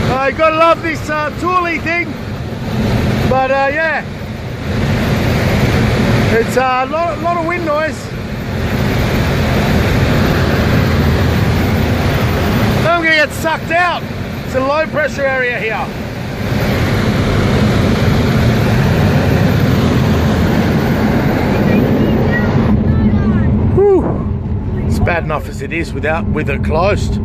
You gotta love this toolie thing, but yeah, it's a lot of wind noise. I'm gonna get sucked out. It's a low pressure area here. Whew. It's bad enough as it is with it closed.